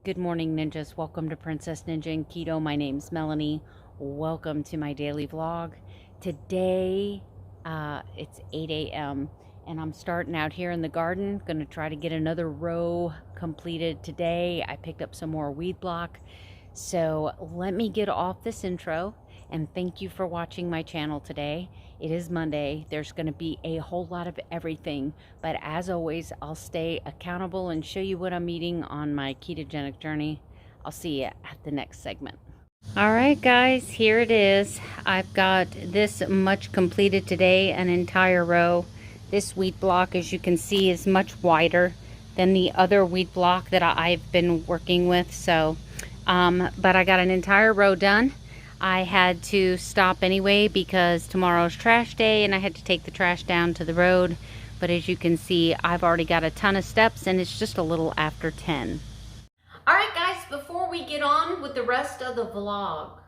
Good morning, ninjas. Welcome to Princess Ninja and Keto. My name's Melanie. Welcome to my daily vlog. Today, it's 8 a.m. and I'm starting out here in the garden. Gonna try to get another row completed today. I picked up some more weed block. So let me get off this intro and thank you for watching my channel today. It is Monday. There's going to be a whole lot of everything, but as always, I'll stay accountable and show you what I'm eating on my ketogenic journey. I'll see you at the next segment. All right, guys, here it is. I've got this much completed today, an entire row. This wheat block, as you can see, is much wider than the other wheat block that I've been working with. But I got an entire row done. I had to stop anyway because tomorrow's trash day and I had to take the trash down to the road. But as you can see, I've already got a ton of steps and it's just a little after 10. All right, guys, before we get on with the rest of the vlog,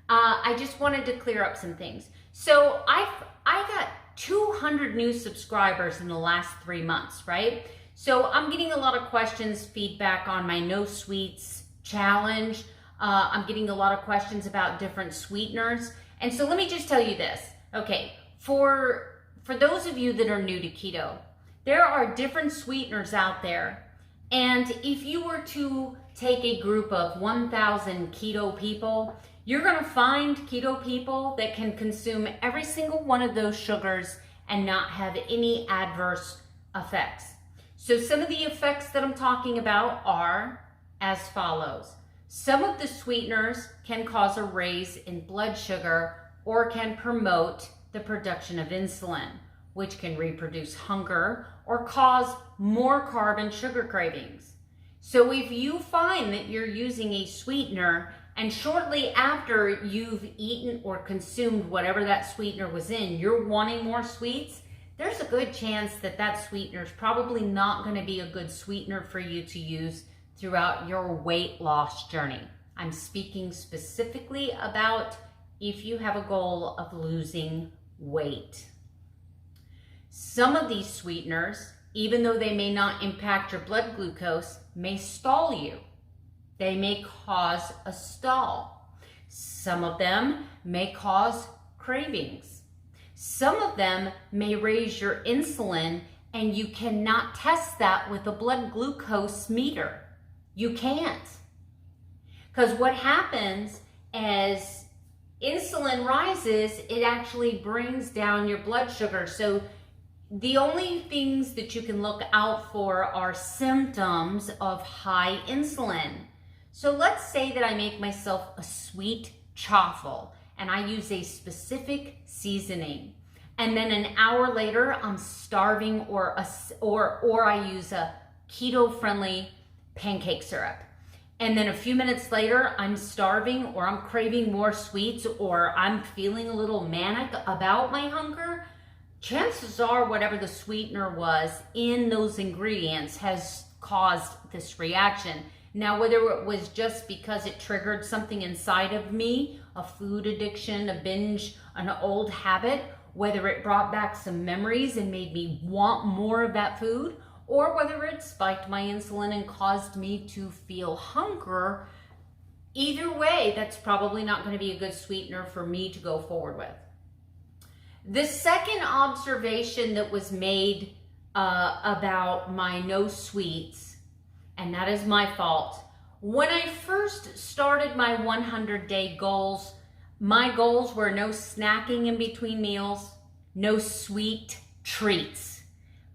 I just wanted to clear up some things. So I got 200 new subscribers in the last 3 months, right? So I'm getting a lot of questions, feedback on my no sweets challenge. I'm getting a lot of questions about different sweeteners. And so let me just tell you this. Okay, for those of you that are new to keto, there are different sweeteners out there. And if you were to take a group of 1,000 keto people, you're gonna find keto people that can consume every single one of those sugars and not have any adverse effects. So some of the effects that I'm talking about are as follows. Some of the sweeteners can cause a raise in blood sugar or can promote the production of insulin, which can reproduce hunger or cause more carb and sugar cravings. So if you find that you're using a sweetener and shortly after you've eaten or consumed whatever that sweetener was in, you're wanting more sweets, there's a good chance that that sweetener is probably not going to be a good sweetener for you to use throughout your weight loss journey. I'm speaking specifically about if you have a goal of losing weight. Some of these sweeteners, even though they may not impact your blood glucose, may stall you. They may cause a stall. Some of them may cause cravings. Some of them may raise your insulin and you cannot test that with a blood glucose meter. You can't. Because what happens as insulin rises, it actually brings down your blood sugar. So the only things that you can look out for are symptoms of high insulin. So let's say that I make myself a sweet chaffle and I use a specific seasoning. And then an hour later, I'm starving or I use a keto-friendly pancake syrup. And then a few minutes later, I'm starving or I'm craving more sweets or I'm feeling a little manic about my hunger. Chances are whatever the sweetener was in those ingredients has caused this reaction. Now, whether it was just because it triggered something inside of me, a food addiction, a binge, an old habit, whether it brought back some memories and made me want more of that food, or whether it spiked my insulin and caused me to feel hunger, either way, that's probably not going to be a good sweetener for me to go forward with. The second observation that was made about my no sweets, and that is my fault. When I first started my 100-day goals, my goals were no snacking in between meals, no sweet treats.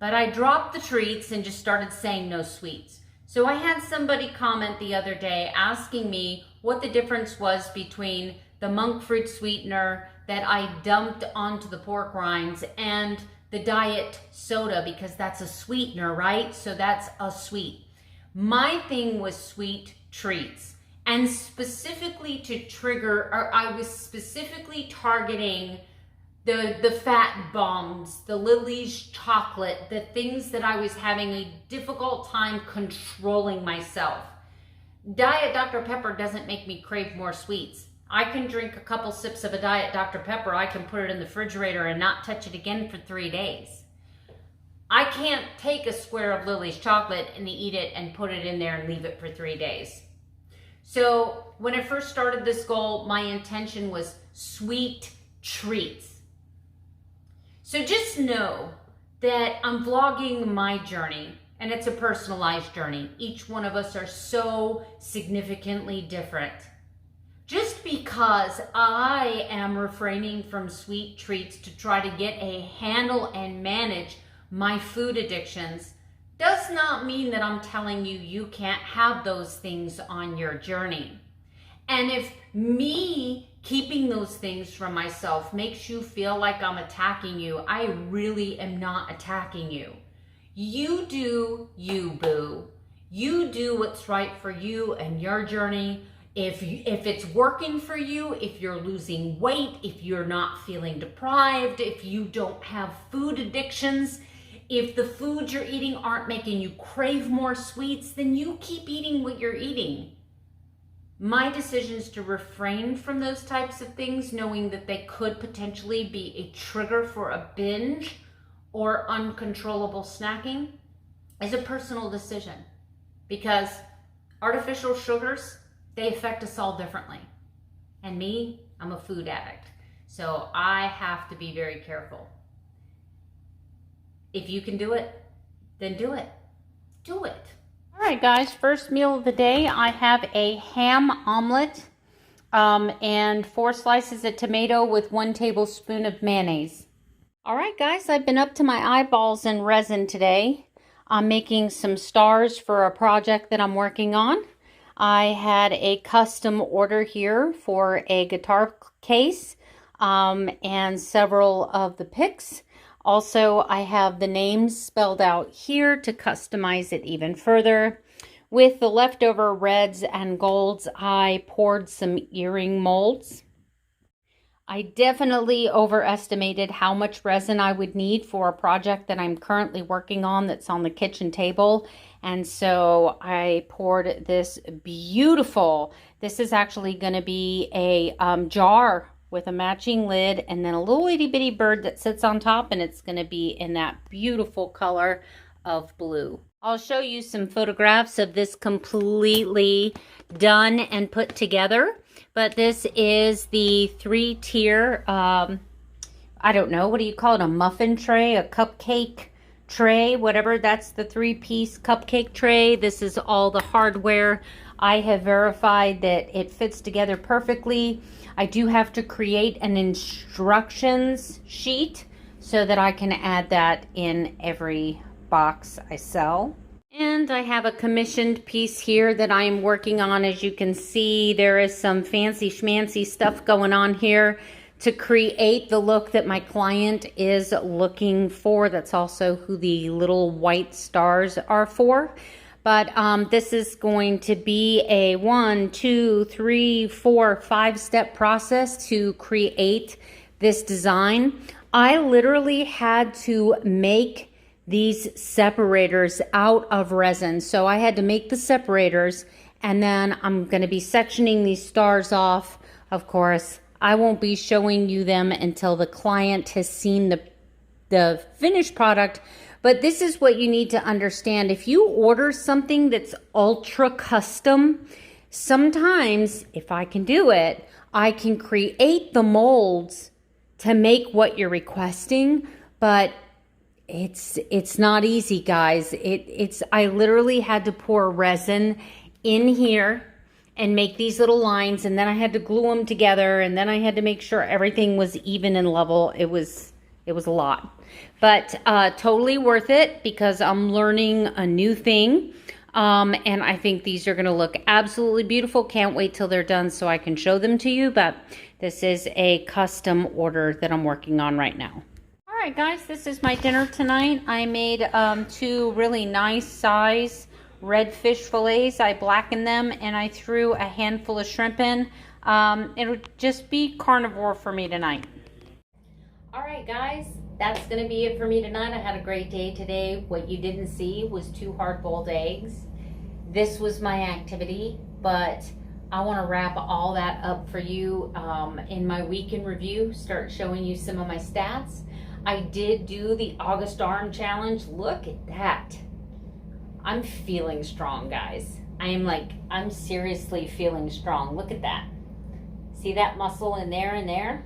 But I dropped the treats and just started saying no sweets. So I had somebody comment the other day asking me what the difference was between the monk fruit sweetener that I dumped onto the pork rinds and the diet soda, because that's a sweetener, right? So that's a sweet. My thing was sweet treats, and specifically to trigger, or I was specifically targeting the fat bombs, the Lily's chocolate, the things that I was having a difficult time controlling myself. Diet Dr. Pepper doesn't make me crave more sweets. I can drink a couple sips of a Diet Dr. Pepper, I can put it in the refrigerator and not touch it again for 3 days. I can't take a square of Lily's chocolate and eat it and put it in there and leave it for 3 days. So when I first started this goal, my intention was sweet treats. So just know that I'm vlogging my journey, and it's a personalized journey. Each one of us are so significantly different. Just because I am refraining from sweet treats to try to get a handle and manage my food addictions does not mean that I'm telling you you can't have those things on your journey. And if me keeping those things from myself makes you feel like I'm attacking you, I really am not attacking you. You do you, boo. You do what's right for you and your journey. If it's working for you, if you're losing weight, if you're not feeling deprived, if you don't have food addictions, if the foods you're eating aren't making you crave more sweets, then you keep eating what you're eating. My decision is to refrain from those types of things, knowing that they could potentially be a trigger for a binge or uncontrollable snacking, is a personal decision, because artificial sugars, they affect us all differently. And me, I'm a food addict, so I have to be very careful. If you can do it, then do it. Do it. All right, guys, first meal of the day, I have a ham omelet and 4 slices of tomato with 1 tablespoon of mayonnaise. All right, guys, I've been up to my eyeballs in resin today. I'm making some stars for a project that I'm working on. I had a custom order here for a guitar case and several of the picks. Also, I have the names spelled out here to customize it even further. With the leftover reds and golds, I poured some earring molds. I definitely overestimated how much resin I would need for a project that I'm currently working on that's on the kitchen table. And so I poured this beautiful, this is actually going to be a jar with a matching lid and then a little itty bitty bird that sits on top, and it's going to be in that beautiful color of blue. I'll show you some photographs of this completely done and put together, but this is the 3-tier, I don't know, what do you call it, a muffin tray, a cupcake tray, whatever. That's the 3-piece cupcake tray. This is all the hardware. I have verified that it fits together perfectly. I do have to create an instructions sheet so that I can add that in every box I sell. And I have a commissioned piece here that I am working on. As you can see, there is some fancy schmancy stuff going on here to create the look that my client is looking for. That's also who the little white stars are for. But this is going to be a 1, 2, 3, 4, 5-step process to create this design. I literally had to make these separators out of resin. So I had to make the separators, and then I'm going to be sectioning these stars off. Of course, I won't be showing you them until the client has seen the finished product. But this is what you need to understand. If you order something that's ultra custom, sometimes, if I can do it, I can create the molds to make what you're requesting, but it's not easy, guys. I literally had to pour resin in here and make these little lines, and then I had to glue them together, and then I had to make sure everything was even and level. It was a lot. But totally worth it, because I'm learning a new thing. And I think these are going to look absolutely beautiful. Can't wait till they're done so I can show them to you. But this is a custom order that I'm working on right now. All right, guys, this is my dinner tonight. I made 2 really nice size red fish fillets. I blackened them and I threw a handful of shrimp in. It'll just be carnivore for me tonight. All right, guys, that's going to be it for me tonight. I had a great day today. What you didn't see was 2 hard-boiled eggs. This was my activity, but I want to wrap all that up for you in my week in review, start showing you some of my stats. I did do the August arm challenge. Look at that. I'm feeling strong, guys. I'm seriously feeling strong. Look at that. See that muscle in there and there?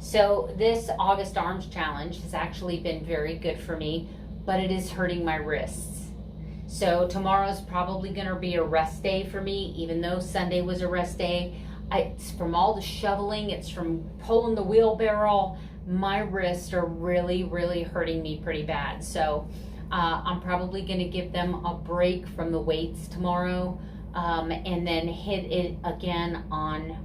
So this August arms challenge has actually been very good for me, but it is hurting my wrists. So tomorrow's probably gonna be a rest day for me, even though Sunday was a rest day. It's from all the shoveling, it's from pulling the wheelbarrow. My wrists are really, really hurting me pretty bad. So I'm probably gonna give them a break from the weights tomorrow, and then hit it again on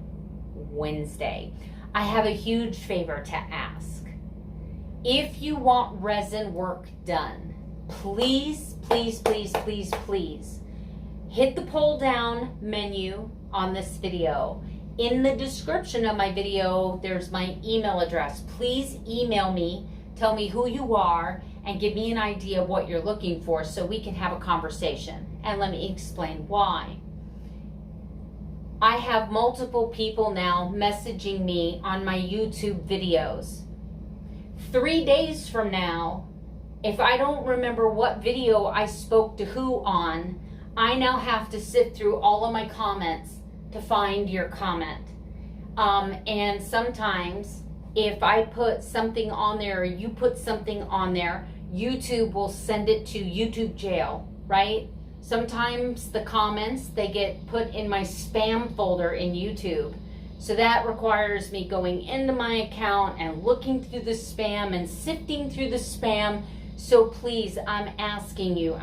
Wednesday. I have a huge favor to ask. If you want resin work done, please, please, please, please, please hit the pull down menu on this video. In the description of my video, there's my email address. Please email me, tell me who you are, and give me an idea of what you're looking for so we can have a conversation. And let me explain why. I have multiple people now messaging me on my YouTube videos. 3 days from now, if I don't remember what video I spoke to who on, I now have to sift through all of my comments to find your comment. And sometimes if I put something on there or you put something on there, YouTube will send it to YouTube jail, right? Sometimes the comments, they get put in my spam folder in YouTube. So that requires me going into my account and looking through the spam and sifting through the spam. So please, I'm asking you,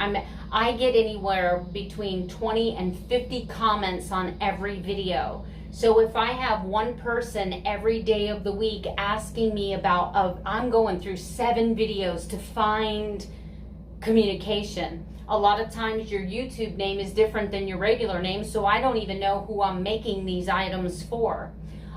I get anywhere between 20 and 50 comments on every video. So if I have one person every day of the week asking me about, I'm going through 7 videos to find communication. A lot of times your YouTube name is different than your regular name, so I don't even know who I'm making these items for.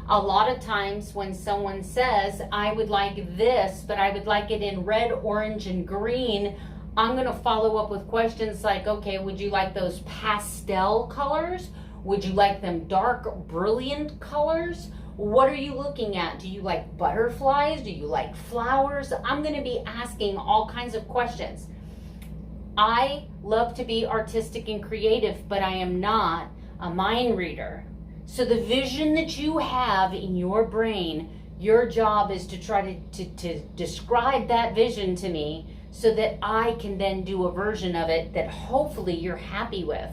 A lot of times when someone says, I would like this, but I would like it in red, orange, and green, I'm gonna follow up with questions like, okay, would you like those pastel colors? Would you like them dark, brilliant colors? What are you looking at? Do you like butterflies? Do you like flowers? I'm gonna be asking all kinds of questions. I love to be artistic and creative, but I am not a mind reader. So the vision that you have in your brain, your job is to try to describe that vision to me so that I can then do a version of it that hopefully you're happy with.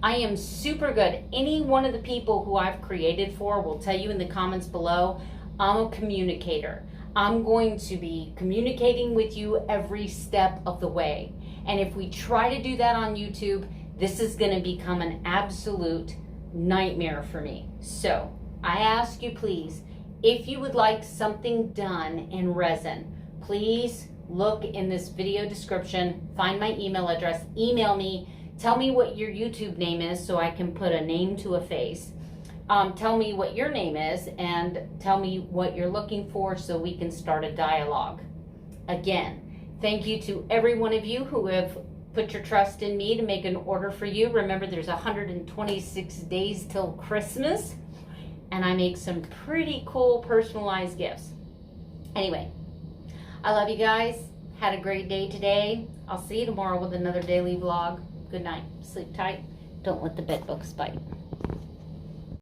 I am super good. Any one of the people who I've created for will tell you in the comments below, I'm a communicator. I'm going to be communicating with you every step of the way. And if we try to do that on YouTube, this is going to become an absolute nightmare for me. So I ask you, please, if you would like something done in resin, please look in this video description, find my email address, email me, tell me what your YouTube name is so I can put a name to a face. Tell me what your name is and tell me what you're looking for so we can start a dialogue. Again, thank you to every one of you who have put your trust in me to make an order for you. Remember, there's 126 days till Christmas, and I make some pretty cool personalized gifts. Anyway, I love you guys. Had a great day today. I'll see you tomorrow with another daily vlog. Good night. Sleep tight. Don't let the bed bugs bite.